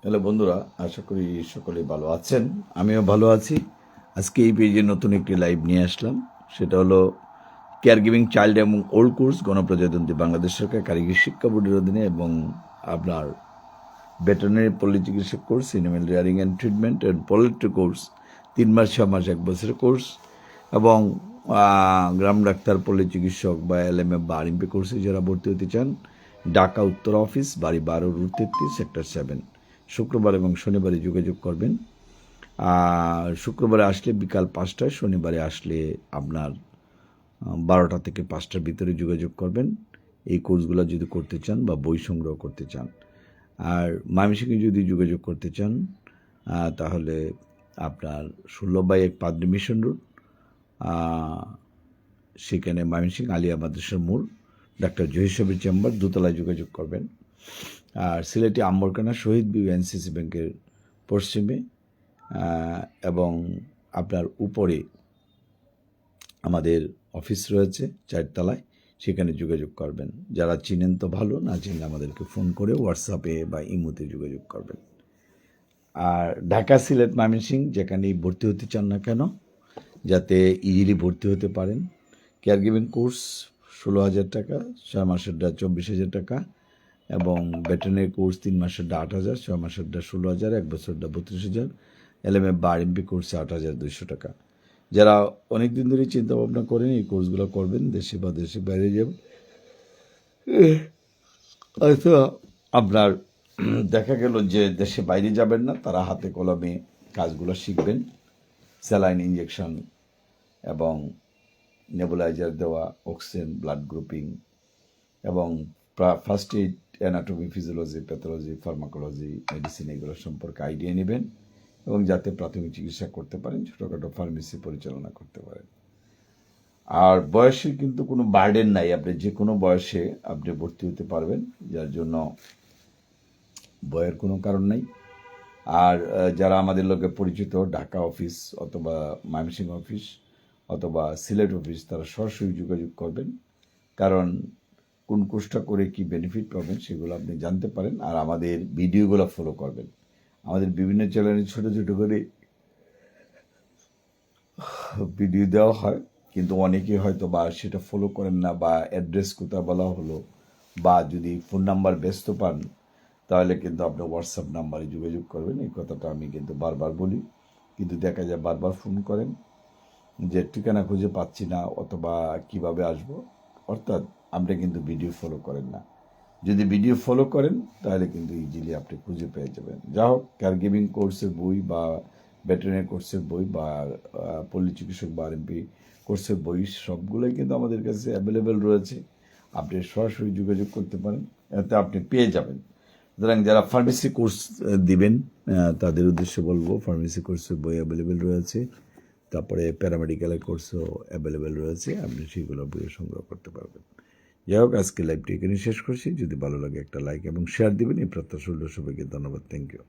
Hello বন্ধুরা, আশা করি সকলে ভালো আছেন। আমিও ভালো আছি। আজকে এই পেজে নতুন একটি লাইভ নিয়ে আসলাম। সেটা হলো কেয়ার গিভিং চাইল্ড এবং ওল্ড কোর্স, গণপ্রজাতন্ত্রী বাংলাদেশ সরকার কারিগরি শিক্ষা বোর্ডের অধীনে, এবং আপনার ভেটেরিনারি পল্লী চিকিৎসক course, animal rearing and treatment and poultry course 3 মাস 6 মাস 1 বছরের কোর্স, এবং গ্রাম ডাক্তার পল্লী চিকিৎসক বা এলএমএফ বা আরএমপি কোর্সে যারা ভর্তি হতে চান, ঢাকা উত্তর অফিস, বাড়ি 12 রুট 33 সেক্টর 7, শুক্রবার এবং শনিবারে যোগাযোগ করবেন। শুক্রবারে আসলে বিকাল 5টায়, শনিবারে আসলে আপনার 12টা থেকে 5টার ভিতরে যোগাযোগ করবেন এই কোর্সগুলো যদি করতে চান বা বই সংগ্রহ করতে চান। আর ময়মনসিংহে যদি যোগাযোগ করতে চান তাহলে আপনার 16/1 পাদ্রী মিশন রোড, সেখানে ময়মনসিংহ আলিয়া মাদ্রাসার মোড়, ডাক্তার জহির সাহেবের চেম্বার, দোতলায় যোগাযোগ করবেন। আর সিলেটি আম্বরকানা শহীদ বিউ এনসিসি ব্যাংকের পশ্চিমে এবং আপনার উপরে আমাদের অফিস রয়েছে 4 তলায়, সেখানে যোগাযোগ করবেন। যারা চিনেন তো ভালো, না চিনলে আমাদেরকে ফোন করে হোয়াটসঅ্যাপে বা ইমোতে যোগাযোগ করবেন। আর ঢাকা, সিলেট, ময়মনসিংহ যেখানেই ভর্তি হতে চান না কেন, যাতে ইজিলি ভর্তি হতে পারেন, কেয়ার গিভিং কোর্স 16,000 টাকা, 6 মাসেরটা 24,000 টাকা, এবং ভেটেরিনারি কোর্স 3 মাসেরটা 8,000, 6 মাসেরটা 16,000, 1 বছরটা 32,000, এলএমএফ বা আরএমপি কোর্সে 8,200 টাকা। যারা অনেক দিন ধরে চিন্তা ভাবনা করেন এই কোর্সগুলো করবেন, দেশে বা দেশের বাইরে যাবেন, হয়তো আপনার দেখা গেল যে দেশে বাইরে যাবেন না, তারা হাতে কলমে কাজগুলো শিখবেন। স্যালাইন ইঞ্জেকশন এবং নেবুলাইজার দেওয়া, অক্সিজেন, ব্লাড গ্রুপিং, এবং first aid, anatomy, physiology, pathology, pharmacology, medicine, এগুলো সম্পর্কে আইডিয়া নেবেন, এবং যাতে প্রাথমিক চিকিৎসা করতে পারেন, ছোটোখাটো ফার্মেসি পরিচালনা করতে পারেন। আর বয়সের কিন্তু কোনো বার্ডেন নাই, আপনি যে কোনো বয়সে আপনি ভর্তি হতে পারবেন, যার জন্য বয়ের কোনো কারণ নাই। আর যারা আমাদের লোকে পরিচিত, ঢাকা অফিস অথবা ময়মনসিংহ অফিস অথবা সিলেট অফিস, তারা সরাসরি যোগাযোগ করবেন, কারণ কোন কোর্সটা করে কি বেনিফিট পাবেন সেগুলো আপনি জানতে পারেন। আর আমাদের ভিডিওগুলো ফলো করবেন। আমাদের বিভিন্ন চ্যানেলে ছোটো ছোটো করে ভিডিও দেওয়া হয়, কিন্তু অনেকে হয়তো বা সেটা ফলো করেন না, বা অ্যাড্রেস কোথাও বলা হলো, বা যদি ফোন নাম্বার ব্যস্ত পান, তাহলে কিন্তু আপনি হোয়াটসঅ্যাপ নাম্বারে যোগাযোগ করবেন। এই কথাটা আমি কিন্তু বারবার বলি, কিন্তু দেখা যায় বারবার ফোন করেন যে ঠিকানা খুঁজে পাচ্ছি না, অথবা কিভাবে আসব, অর্থাৎ আপনি কিন্তু ভিডিও ফলো করেন না। যদি ভিডিও ফলো করেন তাহলে কিন্তু ইজিলি আপনি খুঁজে পেয়ে যাবেন। যা হোক, কেয়ার গিভিং কোর্সের বই বা ভেটেরিনারি কোর্সের বই বা পল্লী চিকিৎসক বা আরএমপি কোর্সের বই সবগুলোই কিন্তু আমাদের কাছে অ্যাভেলেবেল রয়েছে। আপনি সরাসরি যোগাযোগ করতে পারেন, এতে আপনি পেয়ে যাবেন। সুতরাং যারা ফার্মেসি কোর্স দিবেন তাদের উদ্দেশ্যে বলবো, ফার্মেসি কোর্সের বই অ্যাভেলেবেল রয়েছে, তারপরে প্যারামেডিক্যালের কোর্সও অ্যাভেলেবেল রয়েছে, আপনি সেগুলো বই সংগ্রহ করতে পারবেন। যাই হোক, আজকে লাইভটি এখানে শেষ করছি। যদি ভালো লাগে একটা লাইক এবং শেয়ার দিবেন, এই প্রত্যাশা সবাইকে ধন্যবাদ। Thank you.